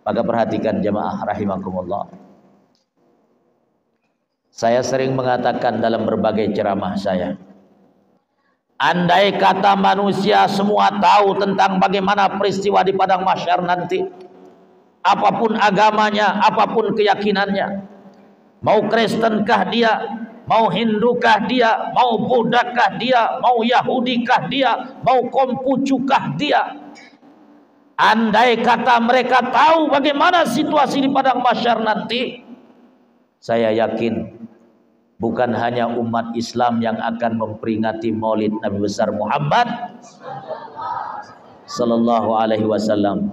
Maka perhatikan jemaah rahimakumullah. Saya sering mengatakan dalam berbagai ceramah saya, andai kata manusia semua tahu tentang bagaimana peristiwa di padang mahsyar nanti, apapun agamanya, apapun keyakinannya, mau Kristenkah dia, mau Hindukah dia, mau Buddhakah dia, mau Yahudikah dia, mau Konghucukah dia, andai kata mereka tahu bagaimana situasi di padang mahsyar nanti, saya yakin bukan hanya umat Islam yang akan memperingati Maulid Nabi besar Muhammad sallallahu alaihi wasallam,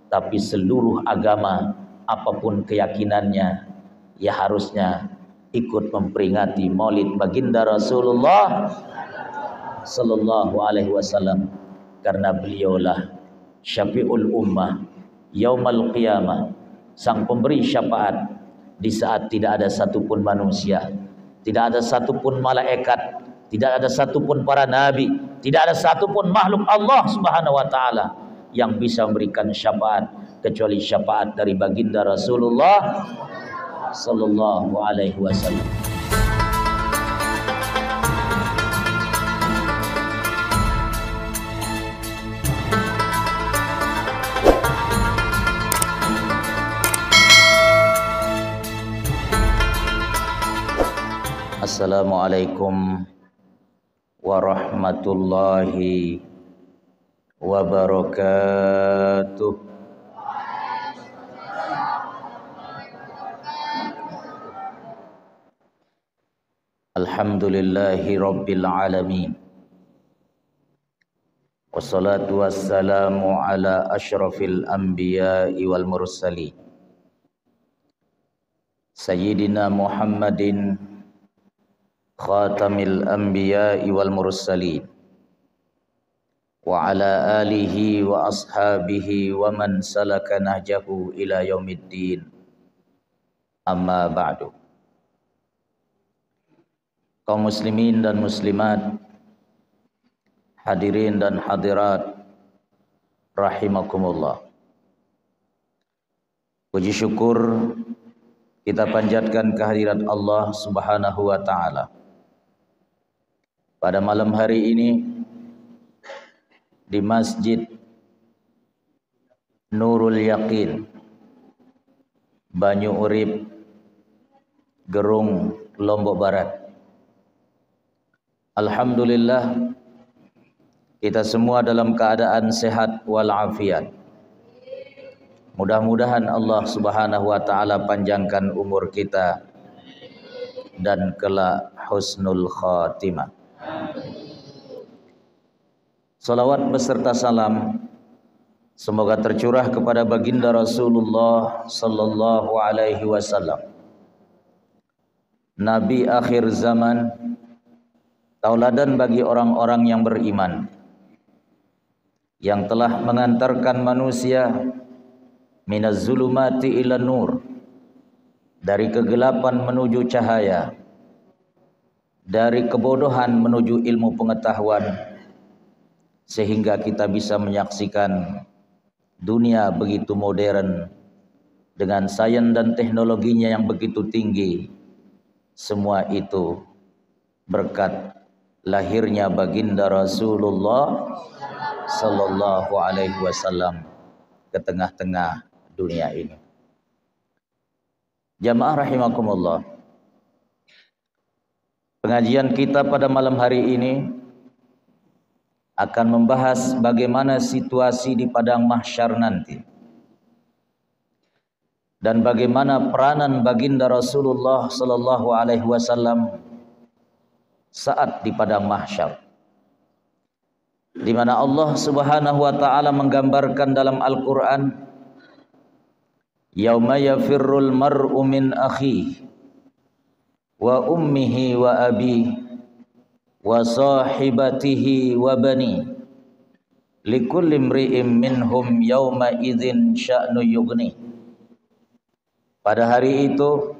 tapi seluruh agama apapun keyakinannya ya harusnya ikut memperingati Maulid baginda Rasulullah sallallahu alaihi wasallam, karena beliaulah syafi'ul ummah yaumal qiyamah, sang pemberi syafaat di saat tidak ada satupun manusia, tidak ada satupun malaikat, tidak ada satupun para nabi, tidak ada satupun makhluk Allah Subhanahu wa taala yang bisa memberikan syafaat kecuali syafaat dari baginda Rasulullah sallallahu alaihi wasallam. Assalamualaikum warahmatullahi wabarakatuh. Alhamdulillahi rabbil alamin, wassalatu wassalamu ala asyrafil anbiya'i wal mursalin, sayyidina Muhammadin khatamil anbiya'i wal mursalin, wa ala alihi wa ashabihi wa man salaka nahjahu ila yaumiddin. Amma ba'du. Kaum muslimin dan muslimat, hadirin dan hadirat rahimakumullah, puji syukur kita panjatkan kehadirat Allah Subhanahu wa taala pada malam hari ini di Masjid Nurul Yaqin, Banyu Urip, Gerung, Lombok Barat. Alhamdulillah, kita semua dalam keadaan sehat walafiat. Mudah-mudahan Allah Subhanahu wa taala panjangkan umur kita dan kelak husnul khatimah. Salawat beserta salam semoga tercurah kepada baginda Rasulullah sallallahu alaihi wasallam, Nabi akhir zaman, tauladan bagi orang-orang yang beriman, yang telah mengantarkan manusia minaz zulumati ila nur, dari kegelapan menuju cahaya, dari kebodohan menuju ilmu pengetahuan, sehingga kita bisa menyaksikan dunia begitu modern dengan sains dan teknologinya yang begitu tinggi. Semua itu berkat lahirnya baginda Rasulullah sallallahu alaihi wasallam ke tengah-tengah dunia ini. Jamaah rahimakumullah, pengajian kita pada malam hari ini akan membahas bagaimana situasi di padang mahsyar nanti dan bagaimana peranan baginda Rasulullah sallallahu alaihi wasallam saat di padang mahsyar, di mana Allah Subhanahu wa taala menggambarkan dalam Al-Qur'an, yauma yafirrul mar'u min akhihi wa ummihi wa abihi wa sahibatihi wa bani likulli imri'in minhum yauma idzin sya'nu yughni. Pada hari itu,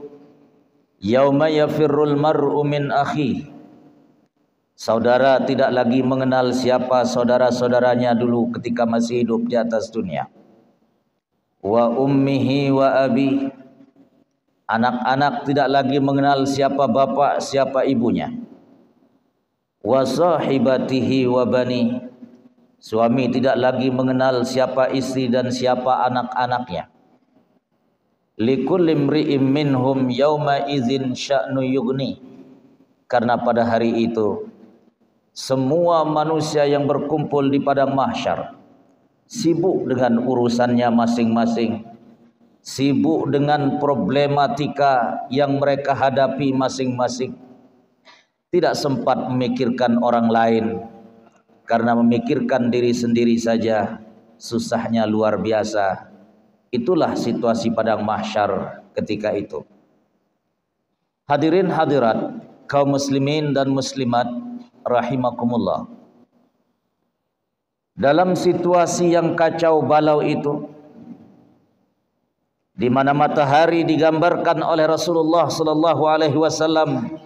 yauma yafirrul mar'u min akhihi, saudara tidak lagi mengenal siapa saudara-saudaranya dulu ketika masih hidup di atas dunia. wa ummihi wa abi. Anak-anak tidak lagi mengenal siapa bapak, siapa ibunya. Wa sahibatihi wa bani. Suami tidak lagi mengenal siapa istri dan siapa anak-anaknya. Likulli imri'im minhum yauma idzin sya'nu yughni. Karena pada hari itu semua manusia yang berkumpul di padang mahsyar sibuk dengan urusannya masing-masing, sibuk dengan problematika yang mereka hadapi masing-masing, tidak sempat memikirkan orang lain. Karena memikirkan diri sendiri saja susahnya luar biasa. Itulah situasi padang mahsyar ketika itu. Hadirin hadirat, kaum muslimin dan muslimat rahimakumullah. Dalam situasi yang kacau balau itu, di mana matahari digambarkan oleh Rasulullah sallallahu alaihi wasallam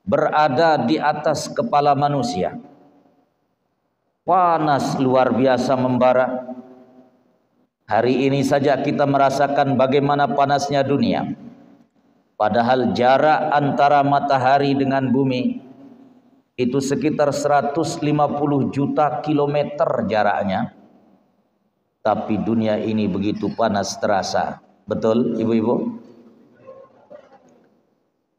berada di atas kepala manusia. Panas luar biasa membara. Hari ini saja kita merasakan bagaimana panasnya dunia. Padahal jarak antara matahari dengan bumi itu sekitar 150 juta kilometer jaraknya. Tapi dunia ini begitu panas terasa. Betul ibu-ibu?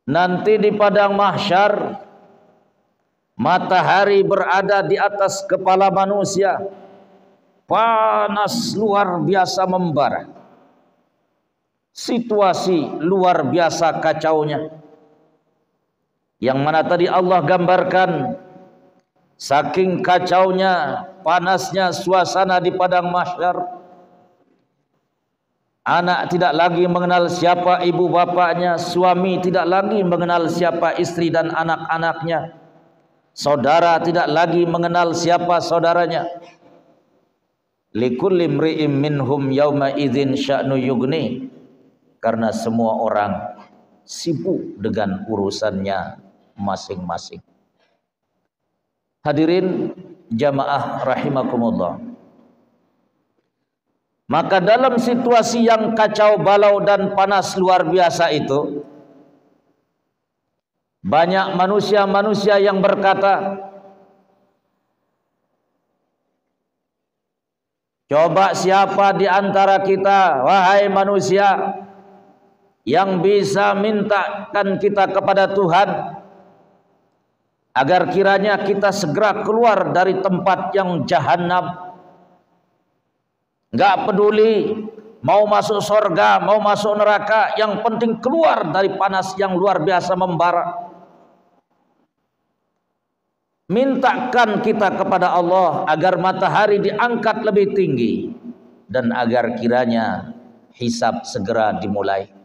Nanti di padang mahsyar matahari berada di atas kepala manusia. Panas luar biasa membara. Situasi luar biasa kacaunya. Yang mana tadi Allah gambarkan saking kacaunya, panasnya suasana di padang mahsyar. Anak tidak lagi mengenal siapa ibu bapaknya, suami tidak lagi mengenal siapa istri dan anak-anaknya. Saudara tidak lagi mengenal siapa saudaranya. Likulli imri'im minhum yauma idzin sya'nu yughni. Karena semua orang sibuk dengan urusannya masing-masing. Hadirin jamaah rahimakumullah. Maka dalam situasi yang kacau balau dan panas luar biasa itu, banyak manusia-manusia yang berkata, coba siapa di antara kita, wahai manusia, yang bisa mintakan kita kepada Tuhan agar kiranya kita segera keluar dari tempat yang jahanam. Enggak peduli mau masuk surga, mau masuk neraka, yang penting keluar dari panas yang luar biasa membara. Mintakan kita kepada Allah agar matahari diangkat lebih tinggi dan agar kiranya hisab segera dimulai.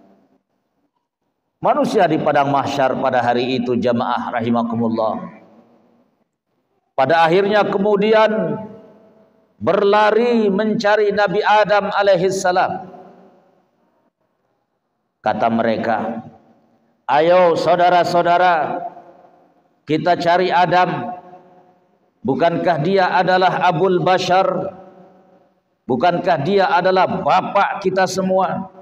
Manusia di padang mahsyar pada hari itu jamaah rahimakumullah, pada akhirnya kemudian berlari mencari Nabi Adam alaihissalam. Kata mereka, ayo saudara-saudara, kita cari Adam. Bukankah dia adalah Abul Bashar? Bukankah dia adalah bapak kita semua?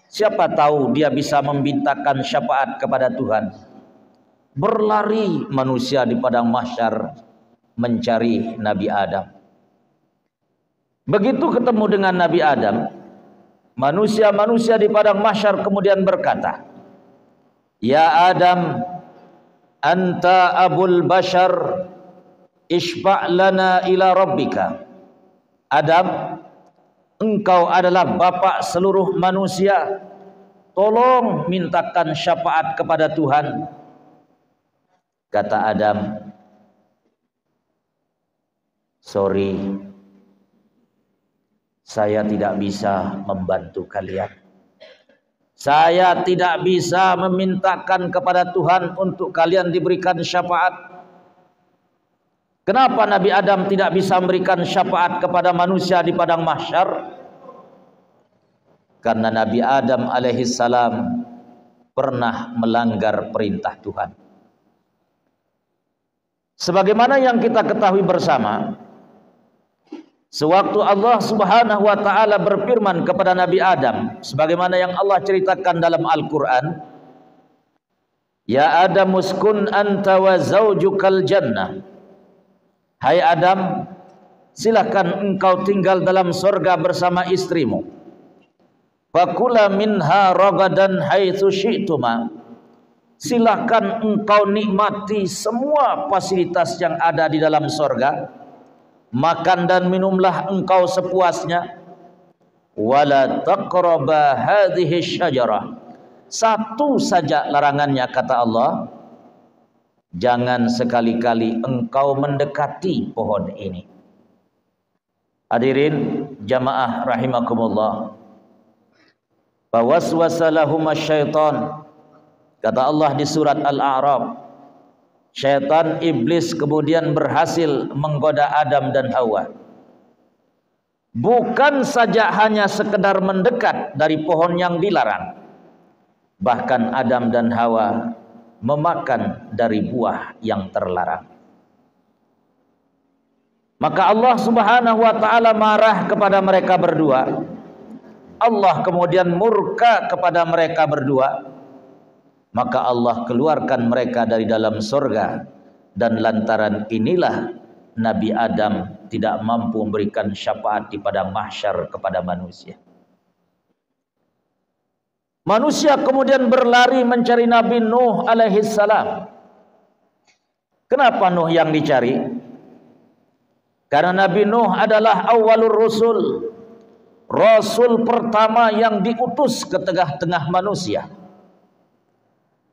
Siapa tahu dia bisa memintakan syafaat kepada Tuhan. Berlari manusia di padang mahsyar mencari Nabi Adam. Begitu ketemu dengan Nabi Adam, manusia-manusia di padang mahsyar kemudian berkata, ya Adam, anta Abul Bashar, ishfa' lana ila rabbika. Adam, engkau adalah bapak seluruh manusia, tolong mintakan syafaat kepada Tuhan. Kata Adam, sorry, saya tidak bisa membantu kalian. Saya tidak bisa memintakan kepada Tuhan untuk kalian diberikan syafaat. Kenapa Nabi Adam tidak bisa memberikan syafaat kepada manusia di padang mahsyar? Karena Nabi Adam alaihissalam pernah melanggar perintah Tuhan. Sebagaimana yang kita ketahui bersama, Sewaktu Allah Subhanahu wa taala berfirman kepada Nabi Adam sebagaimana yang Allah ceritakan dalam Al-Qur'an, "Ya Adam uskun anta wa zaujukal jannah." Hai Adam, silakan engkau tinggal dalam surga bersama istrimu. Fakula minha ragadan haitsu syi'tuma. Silakan engkau nikmati semua fasilitas yang ada di dalam surga. Makan dan minumlah engkau sepuasnya. Wala taqraba hadhihi syajarah. Satu saja larangannya kata Allah, jangan sekali-kali engkau mendekati pohon ini. Hadirin jamaah rahimakumullah. Fawaswasa lahum syaitan, kata Allah di surat Al-A'raf, syaitan iblis kemudian berhasil menggoda Adam dan Hawa. Bukan saja hanya sekedar mendekat dari pohon yang dilarang, bahkan Adam dan Hawa memakan dari buah yang terlarang. Maka Allah Subhanahu wa taala marah kepada mereka berdua. Allah kemudian murka kepada mereka berdua. Maka Allah keluarkan mereka dari dalam surga, dan lantaran inilah Nabi Adam tidak mampu memberikan syafaat di pada mahsyar kepada manusia. Manusia kemudian berlari mencari Nabi Nuh alaihi salam. Kenapa Nuh yang dicari? Karena Nabi Nuh adalah awalur rusul, rasul pertama yang diutus ke tengah-tengah manusia.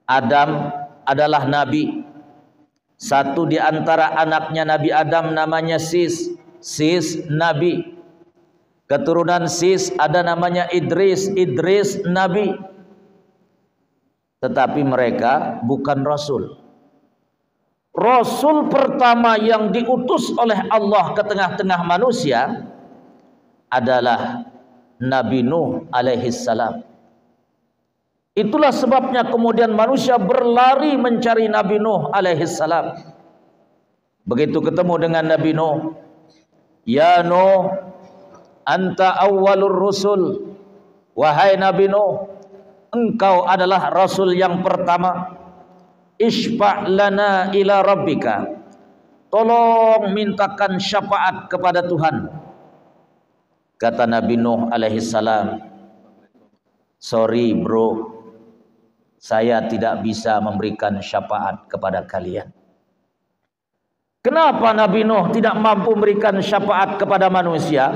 Adam adalah nabi. Satu di antara anaknya Nabi Adam namanya Sis nabi. Keturunan Sis ada namanya Idris nabi. Tetapi mereka bukan rasul. Rasul pertama yang diutus oleh Allah ke tengah-tengah manusia adalah Nabi Nuh alaihi salam. Itulah sebabnya kemudian manusia berlari mencari Nabi Nuh alaihi salam. Begitu ketemu dengan Nabi Nuh, "Ya Nuh, anta awwalur rusul." Wahai Nabi Nuh, engkau adalah rasul yang pertama. Isfa' lana ila rabbika. Tolong mintakan syafaat kepada Tuhan. Kata Nabi Nuh alaihi salam, "Sorry bro, saya tidak bisa memberikan syafaat kepada kalian." Kenapa Nabi Nuh tidak mampu memberikan syafaat kepada manusia?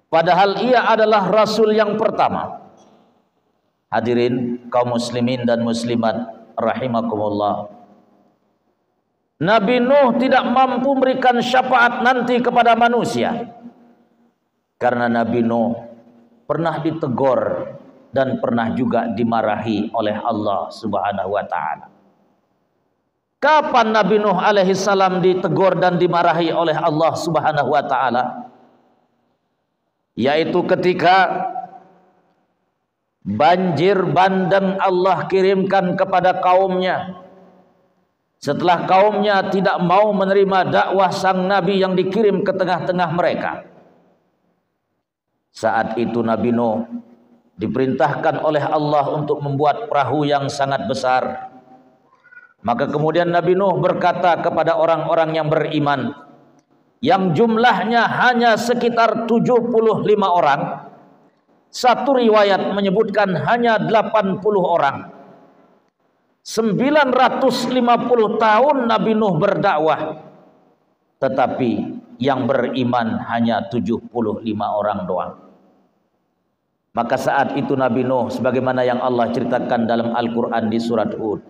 Padahal ia adalah rasul yang pertama. Hadirin kaum muslimin dan muslimat rahimakumullah. Nabi Nuh tidak mampu memberikan syafaat nanti kepada manusia karena Nabi Nuh pernah ditegur dan pernah juga dimarahi oleh Allah Subhanahu wa taala. Kapan Nabi Nuh alaihi salam ditegur dan dimarahi oleh Allah Subhanahu wa taala? Yaitu ketika banjir bandang Allah kirimkan kepada kaumnya. Setelah kaumnya tidak mau menerima dakwah sang Nabi yang dikirim ke tengah-tengah mereka. Saat itu Nabi Nuh diperintahkan oleh Allah untuk membuat perahu yang sangat besar. Maka kemudian Nabi Nuh berkata kepada orang-orang yang beriman, yang jumlahnya hanya sekitar 75 orang. Satu riwayat menyebutkan hanya 80 orang. 950 tahun Nabi Nuh berdakwah, tetapi yang beriman hanya 75 orang doang. Maka saat itu Nabi Nuh sebagaimana yang Allah ceritakan dalam Al-Quran di surat Hud,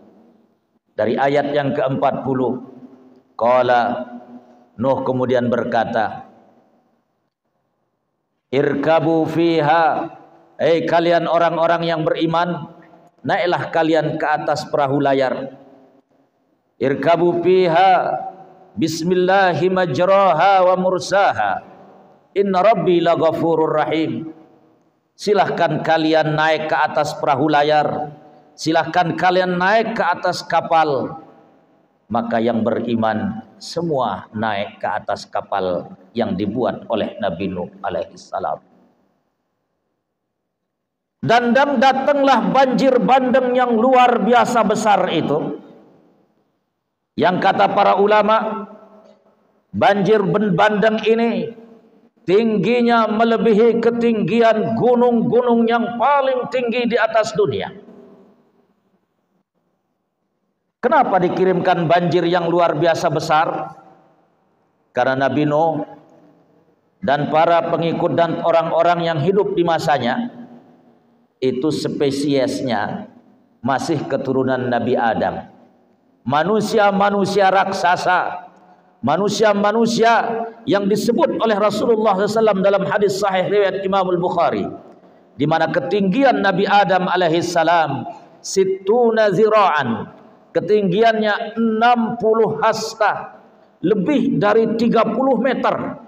dari ayat yang ke-40, qala Nuh kemudian berkata, "Irkabu fiha," kalian orang-orang yang beriman, naiklah kalian ke atas perahu layar. "Irkabu fiha bismillahi majraha wa mursaha, inna rabbi laghafurur rahim." Silahkan kalian naik ke atas perahu layar, silahkan kalian naik ke atas kapal maka yang beriman semua naik ke atas kapal yang dibuat oleh Nabi Nuh alaihissalam. Dan datanglah banjir bandang yang luar biasa besar itu, yang kata para ulama, banjir bandang ini tingginya melebihi ketinggian gunung-gunung yang paling tinggi di atas dunia. Kenapa dikirimkan banjir yang luar biasa besar? Karena Nabi Nuh dan para pengikut dan orang-orang yang hidup di masanya itu spesiesnya masih keturunan Nabi Adam. Manusia-manusia raksasa, manusia-manusia yang disebut oleh Rasulullah SAW dalam hadis sahih riwayat Imam Al-Bukhari, di mana ketinggian Nabi Adam alaihissalam situna zira'an, ketinggiannya 60 hasta, lebih dari 30 meter.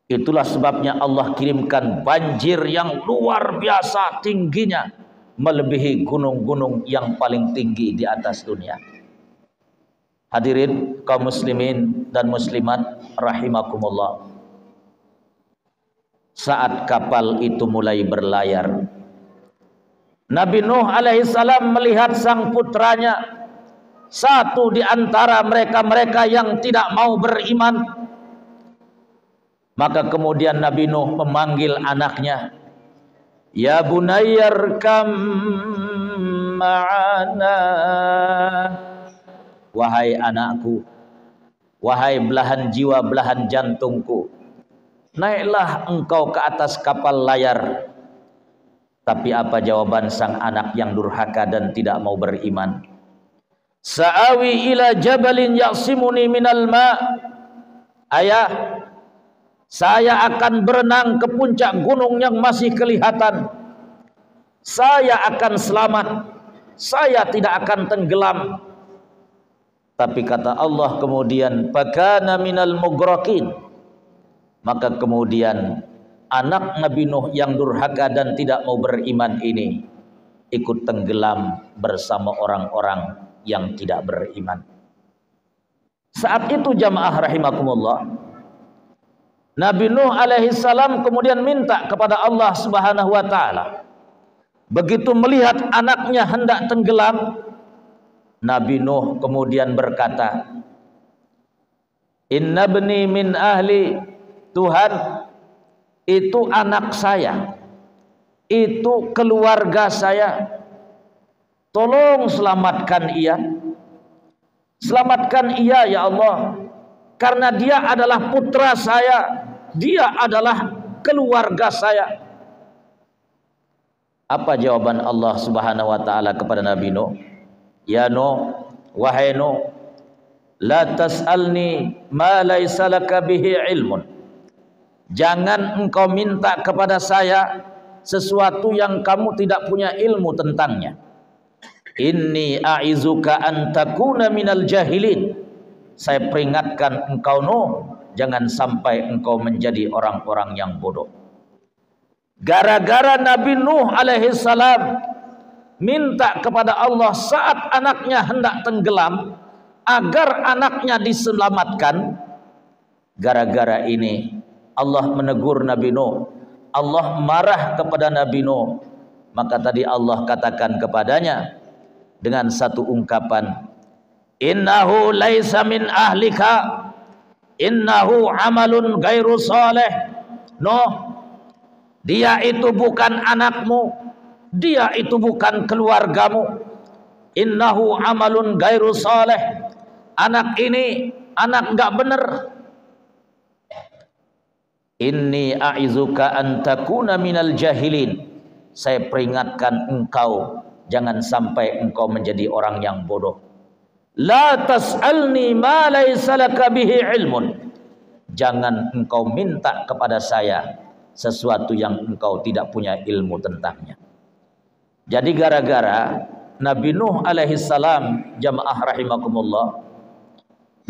Itulah sebabnya Allah kirimkan banjir yang luar biasa tingginya, melebihi gunung-gunung yang paling tinggi di atas dunia. Hadirin kaum muslimin dan muslimat rahimakumullah. Saat kapal itu mulai berlayar, Nabi Nuh alaihissalam melihat sang putranya, satu di antara mereka-mereka yang tidak mau beriman. Maka kemudian Nabi Nuh memanggil anaknya, "Ya bunayyar kam ma'ana." Wahai anakku, wahai belahan jiwa, belahan jantungku, naiklah engkau ke atas kapal layar. Tapi apa jawaban sang anak yang durhaka dan tidak mau beriman? "Sa'awi ila jabalin ya'simuni minal ma'." Ayah, saya akan berenang ke puncak gunung yang masih kelihatan. Saya akan selamat. Saya tidak akan tenggelam. Tapi kata Allah kemudian, "Fakana minal mughraqin." Maka kemudian anak Nabi Nuh yang durhaka dan tidak mau beriman ini ikut tenggelam bersama orang-orang yang tidak beriman. Saat itu jamaah rahimakumullah, Nabi Nuh alaihissalam kemudian minta kepada Allah subhanahu wa ta'ala. Begitu melihat anaknya hendak tenggelam, Nabi Nuh kemudian berkata, "Inna bni min ahli." Tuhan, itu anak saya, itu keluarga saya, tolong selamatkan ia. Selamatkan ia ya Allah, karena dia adalah putra saya, dia adalah keluarga saya. Apa jawaban Allah subhanahu wa ta'ala kepada Nabi Nuh? "Ya Nuh, wahai Nuh, la tas'alni ma laysa laka bihi ilmun." Jangan engkau minta kepada saya sesuatu yang kamu tidak punya ilmu tentangnya. "Inni a'izuka an takuna minal jahilin." Saya peringatkan engkau Nuh, jangan sampai engkau menjadi orang-orang yang bodoh. Gara-gara Nabi Nuh alaihissalam minta kepada Allah saat anaknya hendak tenggelam agar anaknya diselamatkan, gara-gara ini Allah menegur Nabi Nuh, Allah marah kepada Nabi Nuh. Maka tadi Allah katakan kepadanya dengan satu ungkapan, "Innahu laisa min ahlika, innahu amalun ghairu saleh." Nuh, dia itu bukan anakmu, dia itu bukan keluargamu. Innahu amalun ghairu saleh. Anak ini anak enggak benar. "Inni a'izuka an takuna minal jahilin." Saya peringatkan engkau, jangan sampai engkau menjadi orang yang bodoh. "La tas'alni ma laysa laka bihi ilmun." Jangan engkau minta kepada saya sesuatu yang engkau tidak punya ilmu tentangnya. Jadi gara-gara Nabi Nuh alaihissalam, jamaah rahimakumullah,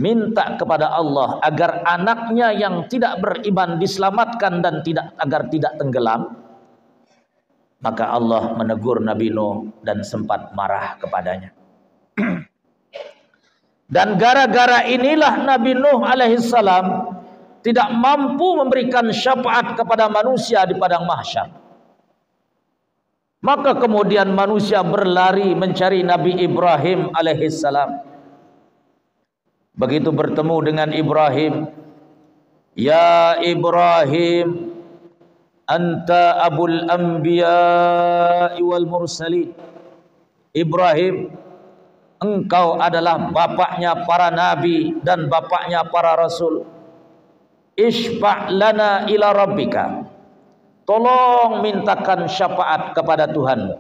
minta kepada Allah agar anaknya yang tidak beriman diselamatkan dan agar tidak tenggelam, maka Allah menegur Nabi Nuh dan sempat marah kepadanya. Dan gara-gara inilah Nabi Nuh alaihissalam tidak mampu memberikan syafaat kepada manusia di padang mahsyar. Maka kemudian manusia berlari mencari Nabi Ibrahim alaihissalam. Begitu bertemu dengan Ibrahim, ya Ibrahim, anta abul anbiya wal mursalin. Ibrahim, engkau adalah bapaknya para nabi dan bapaknya para rasul. Ishfa' lana ila rabbika. Tolong mintakan syafaat kepada Tuhanmu.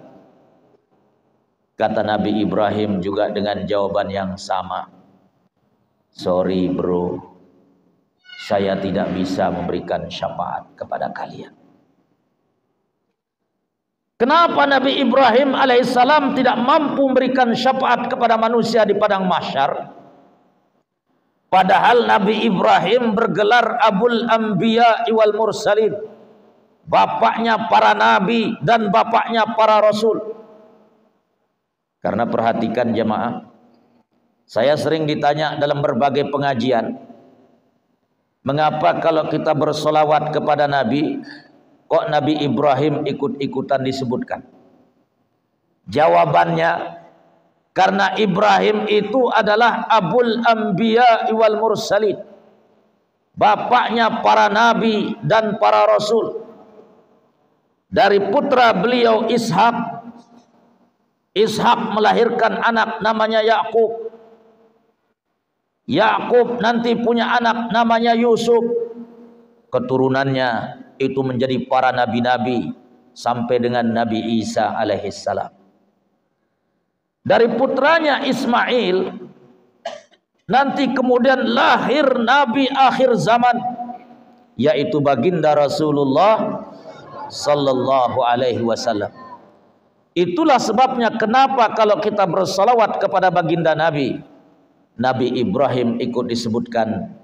Kata Nabi Ibrahim juga dengan jawaban yang sama. Sorry bro, saya tidak bisa memberikan syafaat kepada kalian. Kenapa Nabi Ibrahim alaihissalam tidak mampu memberikan syafaat kepada manusia di padang mahsyar? Padahal Nabi Ibrahim bergelar Abul Anbiya wal Mursalin, bapaknya para nabi dan bapaknya para rasul. Karena perhatikan jemaah, saya sering ditanya dalam berbagai pengajian, mengapa kalau kita bersolawat kepada Nabi, kok Nabi Ibrahim ikut-ikutan disebutkan? Jawabannya, karena Ibrahim itu adalah Abul Anbiya wal Mursalin, bapaknya para nabi dan para rasul. Dari putra beliau Ishak, Ishak melahirkan anak namanya Yakub. Yakub nanti punya anak namanya Yusuf. Keturunannya itu menjadi para nabi-nabi sampai dengan Nabi Isa alaihissalam. Dari putranya Ismail nanti kemudian lahir nabi akhir zaman, yaitu baginda Rasulullah sallallahu alaihi wasallam. Itulah sebabnya kenapa kalau kita bersalawat kepada baginda Nabi, Nabi Ibrahim ikut disebutkan,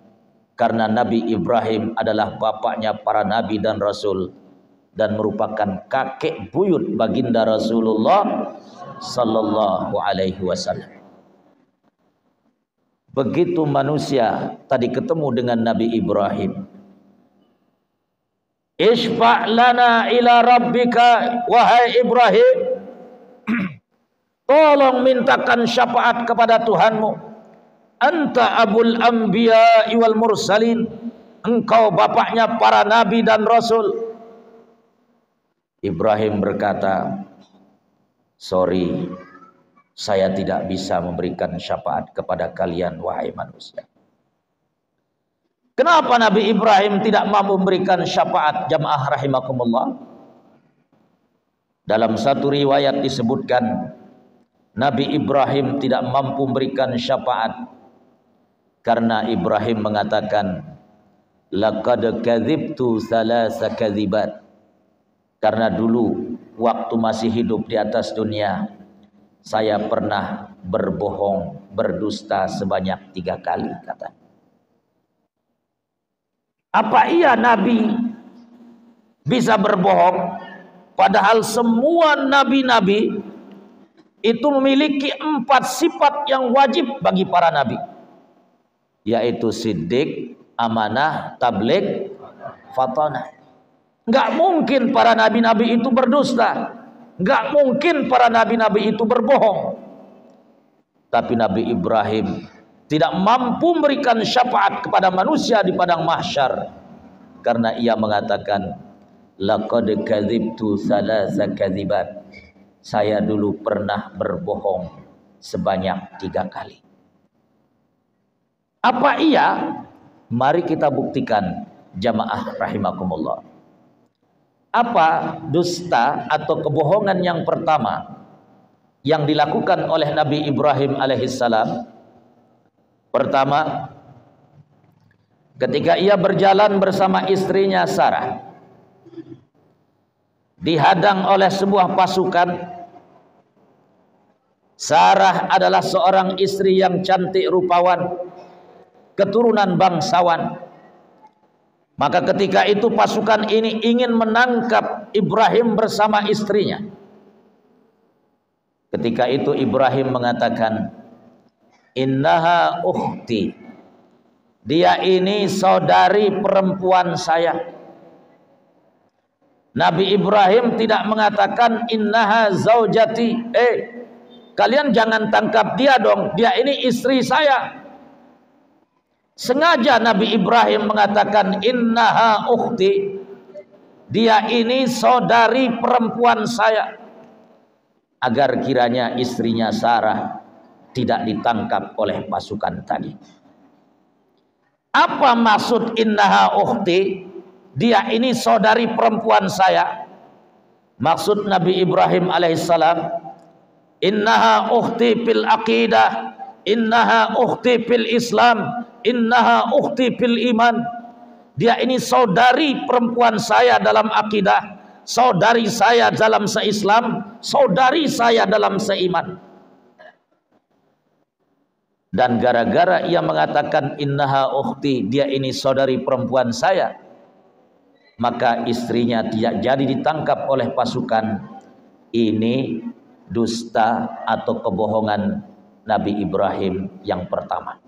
karena Nabi Ibrahim adalah bapaknya para nabi dan rasul dan merupakan kakek buyut baginda Rasulullah sallallahu alaihi wasallam. Begitu manusia tadi ketemu dengan Nabi Ibrahim, Ishfa' lana ila rabbika, wahai Ibrahim, tolong mintakan syafaat kepada Tuhanmu. Anta abul anbiya wal mursalin, engkau bapaknya para nabi dan rasul. Ibrahim berkata, sorry, saya tidak bisa memberikan syafaat kepada kalian wahai manusia. Kenapa Nabi Ibrahim tidak mampu memberikan syafaat, jamaah rahimakumullah? Dalam satu riwayat disebutkan, Nabi Ibrahim tidak mampu memberikan syafaat karena Ibrahim mengatakan, laqad kadzibtu thalatha kadzibat. Karena dulu waktu masih hidup di atas dunia, saya pernah berbohong, berdusta sebanyak 3 kali, kata. Apa iya Nabi bisa berbohong? Padahal semua nabi-nabi itu memiliki 4 sifat yang wajib bagi para nabi, yaitu siddiq, amanah, tabligh, fatanah. Enggak mungkin para nabi-nabi itu berdusta, enggak mungkin para nabi-nabi itu berbohong. Tapi Nabi Ibrahim tidak mampu memberikan syafaat kepada manusia di padang mahsyar karena ia mengatakan, laqad kadzibtu thalatha kadzibat. Saya dulu pernah berbohong sebanyak 3 kali. Apa iya? Mari kita buktikan, jamaah rahimakumullah. Apa dusta atau kebohongan yang pertama yang dilakukan oleh Nabi Ibrahim alaihissalam? Pertama, ketika ia berjalan bersama istrinya Sarah, dihadang oleh sebuah pasukan. Sarah adalah seorang istri yang cantik rupawan, keturunan bangsawan. Maka ketika itu pasukan ini ingin menangkap Ibrahim bersama istrinya. Ketika itu Ibrahim mengatakan, innaha ukhti, dia ini saudari perempuan saya. Nabi Ibrahim tidak mengatakan innaha zaujati, kalian jangan tangkap dia dong, dia ini istri saya. Sengaja Nabi Ibrahim mengatakan innaha ukhti, dia ini saudari perempuan saya, agar kiranya istrinya Sarah tidak ditangkap oleh pasukan tadi. Apa maksud innaha ukhti? Dia ini saudari perempuan saya. Maksud Nabi Ibrahim alaihissalam, innaha ukhti fil aqidah, innaha ukhti fil Islam, innaha ukhti fil iman. Dia ini saudari perempuan saya dalam akidah, saudari saya dalam seislam, saudari saya dalam seiman. Dan gara-gara ia mengatakan innaha ukhti, dia ini saudari perempuan saya, maka istrinya tidak jadi ditangkap oleh pasukan. Ini dusta atau kebohongan Nabi Ibrahim yang pertama.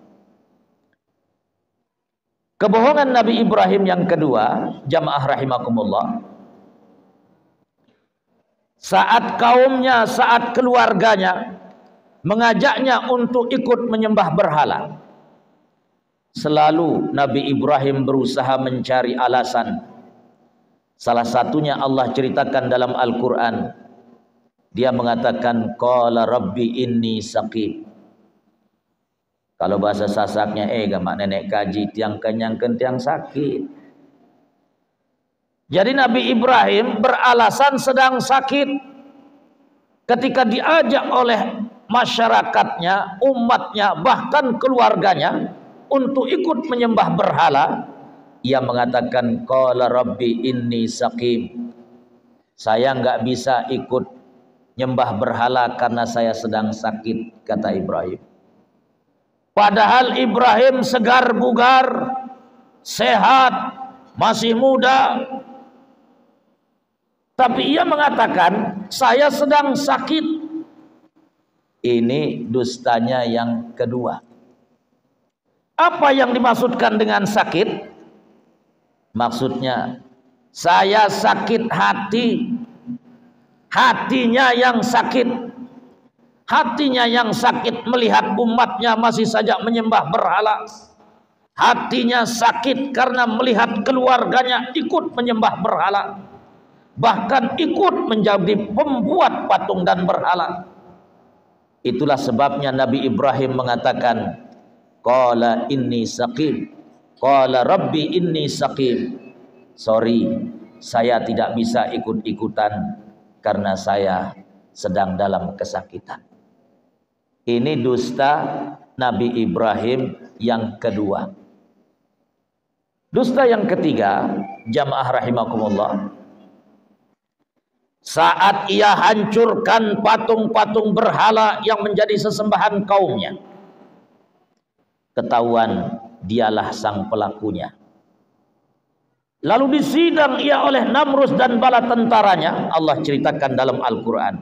Kebohongan Nabi Ibrahim yang kedua, jamaah rahimakumullah, saat kaumnya, saat keluarganya mengajaknya untuk ikut menyembah berhala, selalu Nabi Ibrahim berusaha mencari alasan. Salah satunya Allah ceritakan dalam Al-Quran. Dia mengatakan qala rabbi inni saqim. Kalau bahasa Sasaknya gamak nenek kaji tiang kenyang tiang sakit. Jadi Nabi Ibrahim beralasan sedang sakit. Ketika diajak oleh masyarakatnya, umatnya, bahkan keluarganya untuk ikut menyembah berhala, ia mengatakan qala rabbi inni saqim, saya enggak bisa ikut nyembah berhala karena saya sedang sakit, kata Ibrahim. Padahal Ibrahim segar bugar, sehat, masih muda, tapi ia mengatakan saya sedang sakit. Ini dustanya yang kedua. Apa yang dimaksudkan dengan sakit? Maksudnya saya sakit hati, hatinya yang sakit, hatinya yang sakit melihat umatnya masih saja menyembah berhala, hatinya sakit karena melihat keluarganya ikut menyembah berhala, bahkan ikut menjadi pembuat patung dan berhala. Itulah sebabnya Nabi Ibrahim mengatakan qala inni saqim, qala rabbi inni saqim, sorry, saya tidak bisa ikut-ikutan karena saya sedang dalam kesakitan. Ini dusta Nabi Ibrahim yang kedua. Dusta yang ketiga, jamaah rahimakumullah, saat ia hancurkan patung-patung berhala yang menjadi sesembahan kaumnya, ketahuan dialah sang pelakunya. Lalu disidang ia oleh Namrus dan bala tentaranya. Allah ceritakan dalam Al-Quran,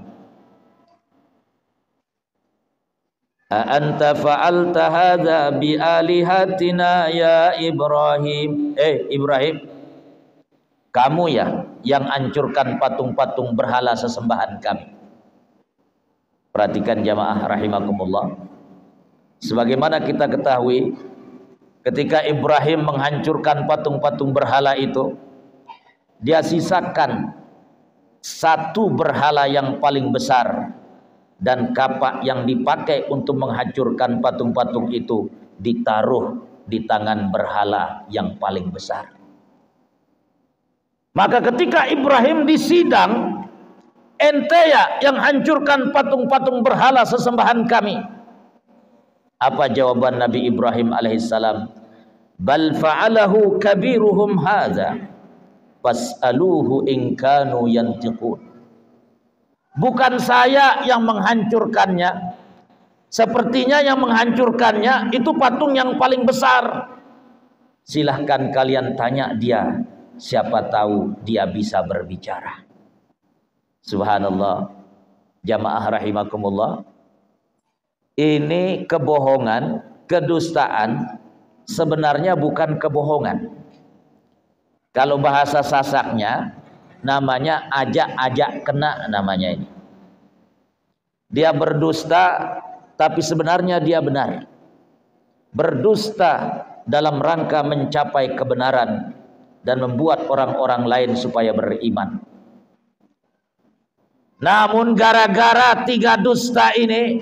a anta fa'alta hadza bi alihatina ya Ibrahim. Ibrahim, kamu ya yang hancurkan patung-patung berhala sesembahan kami. Perhatikan jamaah rahimakumullah, sebagaimana kita ketahui, ketika Ibrahim menghancurkan patung-patung berhala itu, dia sisakan satu berhala yang paling besar, dan kapak yang dipakai untuk menghancurkan patung-patung itu ditaruh di tangan berhala yang paling besar. Maka ketika Ibrahim disidang, ente ya yang hancurkan patung-patung berhala sesembahan kami. Apa jawaban Nabi Ibrahim alaihissalam? Bal fa'alahu kabiruhum hadza fas'aluhu in kanu yantiqun. Bukan saya yang menghancurkannya, sepertinya yang menghancurkannya itu patung yang paling besar. Silahkan kalian tanya dia, siapa tahu dia bisa berbicara. Subhanallah, jamaah rahimakumullah. ini kebohongan, kedustaan sebenarnya bukan kebohongan. Kalau bahasa Sasaknya namanya ajak-ajak kena namanya ini. Dia berdusta tapi sebenarnya dia benar. Berdusta dalam rangka mencapai kebenaran dan membuat orang-orang lain supaya beriman. Namun gara-gara 3 dusta ini,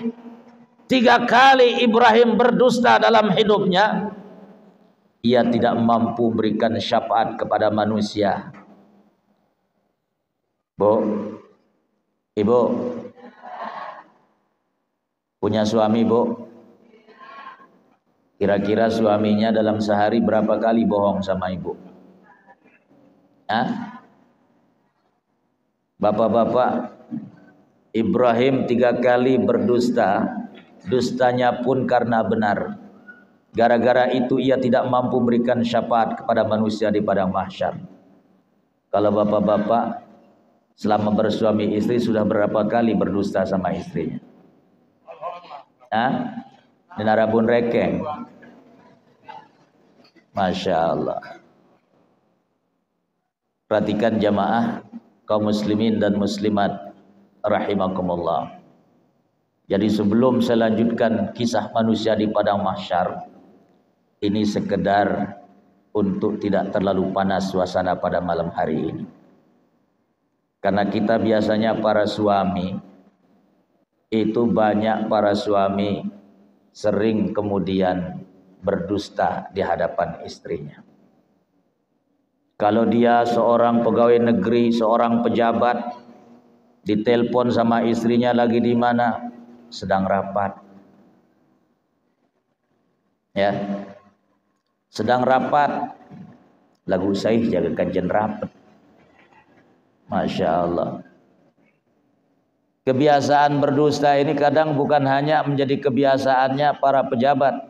3 kali Ibrahim berdusta dalam hidupnya, ia tidak mampu berikan syafaat kepada manusia. Bu, ibu punya suami, bu? Kira-kira suaminya dalam sehari berapa kali bohong sama ibu? Hah? Bapak-bapak, Ibrahim 3 kali berdusta, dustanya pun karena benar. Gara-gara itu ia tidak mampu memberikan syafaat kepada manusia di padang mahsyar. Kalau bapak-bapak selama bersuami istri sudah berapa kali berdusta sama istrinya? Hah? Di Narabun Rekeng. Masya Allah. Perhatikan jamaah kaum muslimin dan muslimat rahimakumullah. Jadi sebelum saya lanjutkan kisah manusia di padang mahsyar, ini sekedar untuk tidak terlalu panas suasana pada malam hari ini. Karena kita biasanya para suami itu banyak para suami sering kemudian berdusta di hadapan istrinya. Kalau dia seorang pegawai negeri, seorang pejabat, ditelepon sama istrinya lagi di mana? Sedang rapat. Ya. Sedang rapat. Lagu saya jaga kajian rapat. Masya Allah. Kebiasaan berdusta ini kadang bukan hanya menjadi kebiasaannya para pejabat,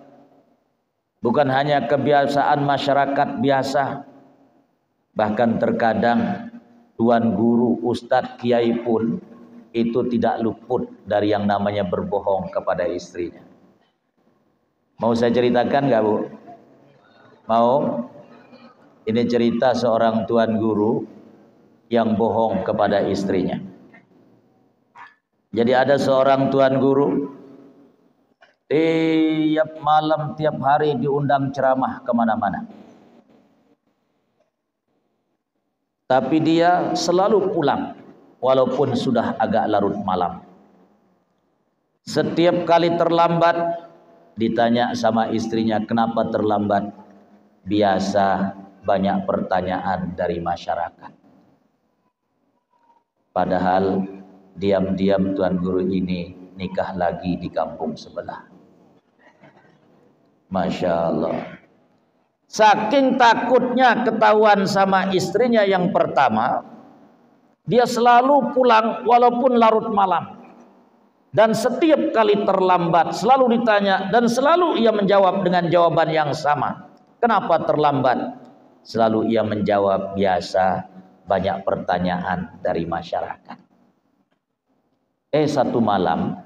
bukan hanya kebiasaan masyarakat biasa, bahkan terkadang tuan guru, ustadz, kiai pun itu tidak luput dari yang namanya berbohong kepada istrinya. Mau saya ceritakan nggak, Bu? Mau? Ini cerita seorang tuan guru yang bohong kepada istrinya. Jadi ada seorang tuan guru, tiap malam, tiap hari diundang ceramah kemana-mana. Tapi dia selalu pulang, walaupun sudah agak larut malam. Setiap kali terlambat, ditanya sama istrinya, kenapa terlambat? Biasa banyak pertanyaan dari masyarakat. Padahal diam-diam tuan guru ini nikah lagi di kampung sebelah. Masya Allah. Saking takutnya ketahuan sama istrinya yang pertama, dia selalu pulang walaupun larut malam. Dan setiap kali terlambat selalu ditanya, dan selalu ia menjawab dengan jawaban yang sama. Kenapa terlambat? Selalu ia menjawab, biasa banyak pertanyaan dari masyarakat. Satu malam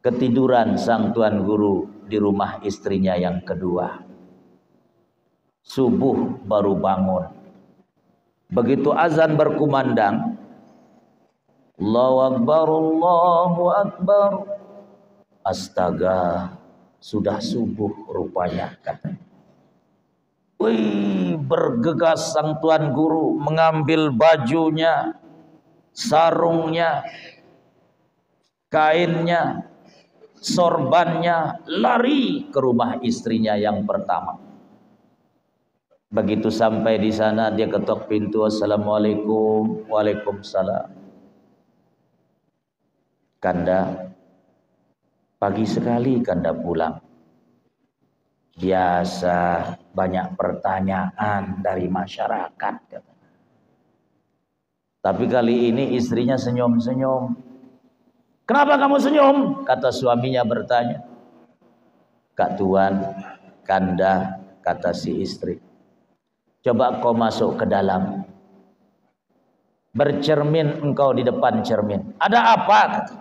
ketiduran sang tuan guru di rumah istrinya yang kedua. Subuh baru bangun. Begitu azan berkumandang, Allahu Akbar, Allahu Akbar. Astaga, sudah subuh rupanya, katanya. Wih, bergegas sang tuan guru mengambil bajunya, sarungnya, kainnya, sorbannya, lari ke rumah istrinya yang pertama. Begitu sampai di sana, dia ketok pintu. Assalamualaikum. Waalaikumsalam. Kanda, pagi sekali Kanda pulang. Biasa banyak pertanyaan dari masyarakat. Tapi kali ini istrinya senyum-senyum. Kenapa kamu senyum? Kata suaminya bertanya. Kak Tuan, Kanda, kata si istri. Coba kau masuk ke dalam. Bercermin engkau di depan cermin. Ada apa? Kata.